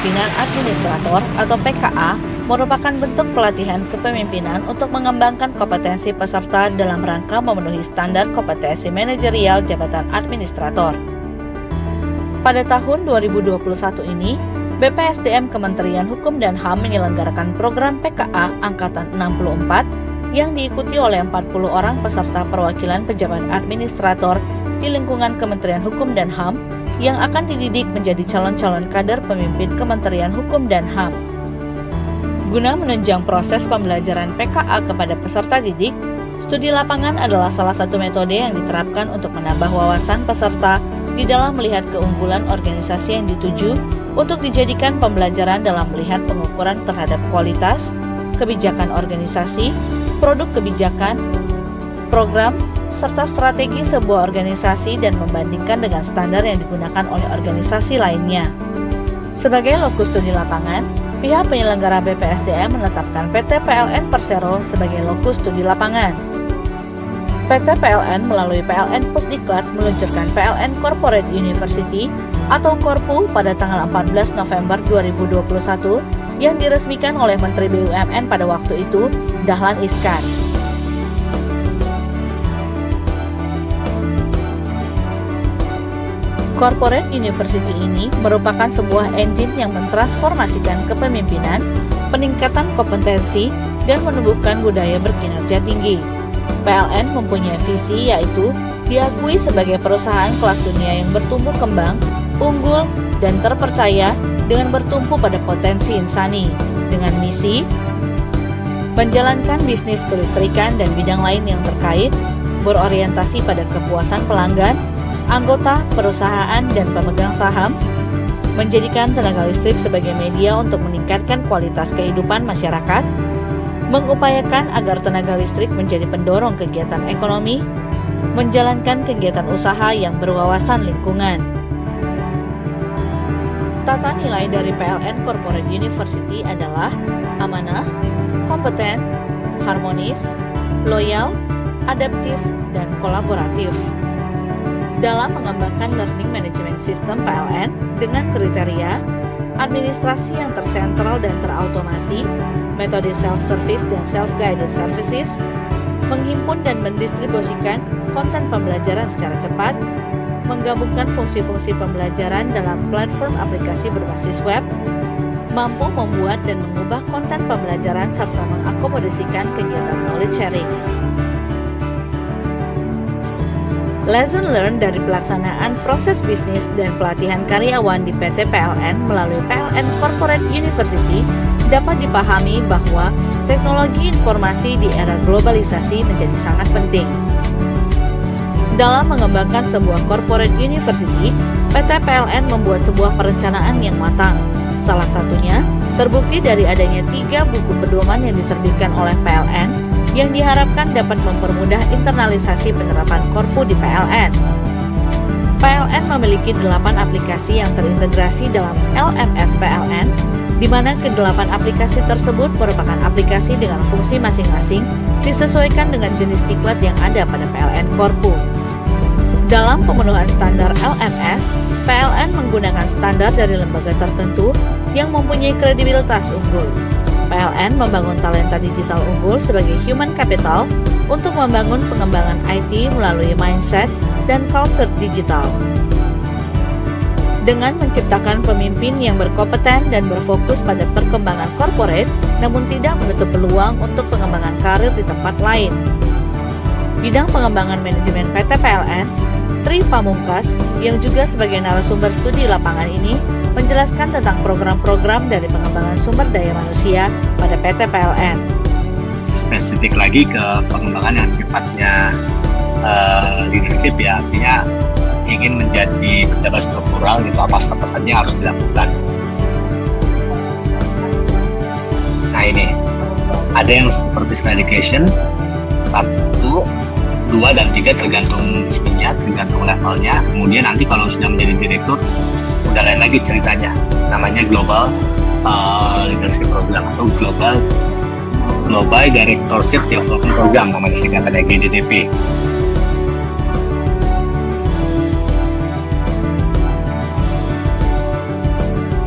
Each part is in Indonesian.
Kepemimpinan Administrator atau PKA merupakan bentuk pelatihan kepemimpinan untuk mengembangkan kompetensi peserta dalam rangka memenuhi standar kompetensi manajerial jabatan administrator. Pada tahun 2021 ini, BPSDM Kementerian Hukum dan HAM menyelenggarakan program PKA Angkatan 64 yang diikuti oleh 40 orang peserta perwakilan pejabat administrator di lingkungan Kementerian Hukum dan HAM yang akan dididik menjadi calon-calon kader pemimpin Kementerian Hukum dan HAM. Guna menunjang proses pembelajaran PKA kepada peserta didik, studi lapangan adalah salah satu metode yang diterapkan untuk menambah wawasan peserta di dalam melihat keunggulan organisasi yang dituju untuk dijadikan pembelajaran dalam melihat pengukuran terhadap kualitas, kebijakan organisasi, produk kebijakan, program, serta strategi sebuah organisasi dan membandingkan dengan standar yang digunakan oleh organisasi lainnya. Sebagai lokus studi lapangan, pihak penyelenggara BPSDM menetapkan PT PLN Persero sebagai lokus studi lapangan. PT PLN melalui PLN Pusdiklat meluncurkan PLN Corporate University atau Korpu pada tanggal 14 November 2021 yang diresmikan oleh Menteri BUMN pada waktu itu, Dahlan Iskan. Corporate University ini merupakan sebuah engine yang mentransformasikan kepemimpinan, peningkatan kompetensi, dan menumbuhkan budaya berkinerja tinggi. PLN mempunyai visi yaitu diakui sebagai perusahaan kelas dunia yang bertumbuh kembang, unggul, dan terpercaya dengan bertumpu pada potensi insani, dengan misi menjalankan bisnis kelistrikan dan bidang lain yang terkait, berorientasi pada kepuasan pelanggan, anggota, perusahaan, dan pemegang saham, menjadikan tenaga listrik sebagai media untuk meningkatkan kualitas kehidupan masyarakat, mengupayakan agar tenaga listrik menjadi pendorong kegiatan ekonomi, menjalankan kegiatan usaha yang berwawasan lingkungan. Tata nilai dari PLN Corporate University adalah amanah, kompeten, harmonis, loyal, adaptif, dan kolaboratif. Dalam mengembangkan Learning Management System PLN dengan kriteria administrasi yang tersentral dan terautomasi, metode self-service dan self-guided services, menghimpun dan mendistribusikan konten pembelajaran secara cepat, menggabungkan fungsi-fungsi pembelajaran dalam platform aplikasi berbasis web, mampu membuat dan mengubah konten pembelajaran serta mengakomodasikan kegiatan knowledge sharing. Lesson learned dari pelaksanaan proses bisnis dan pelatihan karyawan di PT PLN melalui PLN Corporate University dapat dipahami bahwa teknologi informasi di era globalisasi menjadi sangat penting. Dalam mengembangkan sebuah corporate university, PT PLN membuat sebuah perencanaan yang matang. Salah satunya terbukti dari adanya 3 buku pedoman yang diterbitkan oleh PLN yang diharapkan dapat mempermudah internalisasi penerapan Korpu di PLN. PLN memiliki 8 aplikasi yang terintegrasi dalam LMS PLN, di mana ke-8 aplikasi tersebut merupakan aplikasi dengan fungsi masing-masing disesuaikan dengan jenis diklat yang ada pada PLN Korpu. Dalam pemenuhan standar LMS, PLN menggunakan standar dari lembaga tertentu yang mempunyai kredibilitas unggul. PLN membangun talenta digital unggul sebagai human capital untuk membangun pengembangan IT melalui mindset dan culture digital. Dengan menciptakan pemimpin yang berkompeten dan berfokus pada perkembangan corporate, namun tidak menutup peluang untuk pengembangan karir di tempat lain. Bidang pengembangan manajemen PT PLN, Tri Pamungkas, yang juga sebagai narasumber studi lapangan ini, menjelaskan tentang program-program dari pengembangan sumber daya manusia pada PT PLN. Spesifik lagi ke pengembangan yang sifatnya leadership ya, artinya ingin menjadi pejabat struktural gitu, apa saja harus dilakukan. Nah ini, ada yang supervision education, 1, 2, dan 3 tergantung ininya, tergantung levelnya. Kemudian nanti kalau sudah menjadi direktur, udah lain lagi ceritanya, namanya Global Leadership Program atau Global Directorship Development Program, namanya singkatannya GDDP.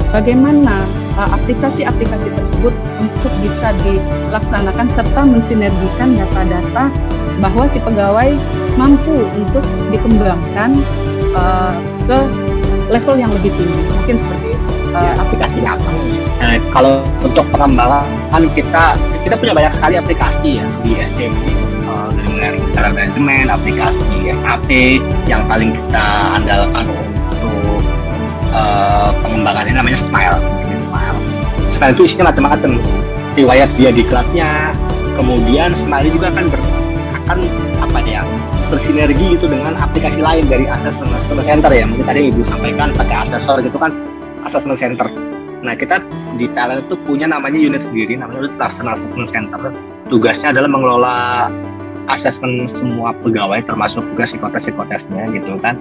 bagaimana aplikasi-aplikasi tersebut untuk bisa dilaksanakan serta mensinergikan data-data bahwa si pegawai mampu untuk dikembangkan ke level yang lebih tinggi. Mungkin seperti itu. Aplikasinya apa? Kalau untuk pengembangan kita punya banyak sekali aplikasi ya di SDM, dari mulai rencana manajemen, aplikasi SAP yang paling kita andalkan untuk pengembangannya namanya Smile. Smile itu isinya macam-macam, riwayat dia di kelasnya, kemudian Smile juga akan bersinergi gitu dengan aplikasi lain dari assessment center ya. Mungkin tadi Ibu sampaikan pakai asesor gitu kan, assessment center. Nah, kita di PLN itu punya namanya unit sendiri, namanya Pelaksana Assessment Center. Tugasnya adalah mengelola asesmen semua pegawai, termasuk juga psikotes-psikotesnya gitu kan.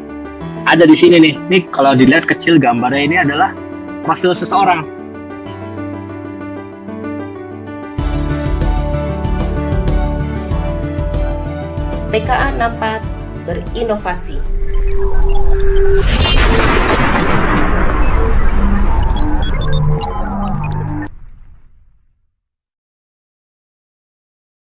Ada di sini nih. Nih kalau dilihat kecil gambarnya ini adalah profil seseorang. PKA 64 berinovasi.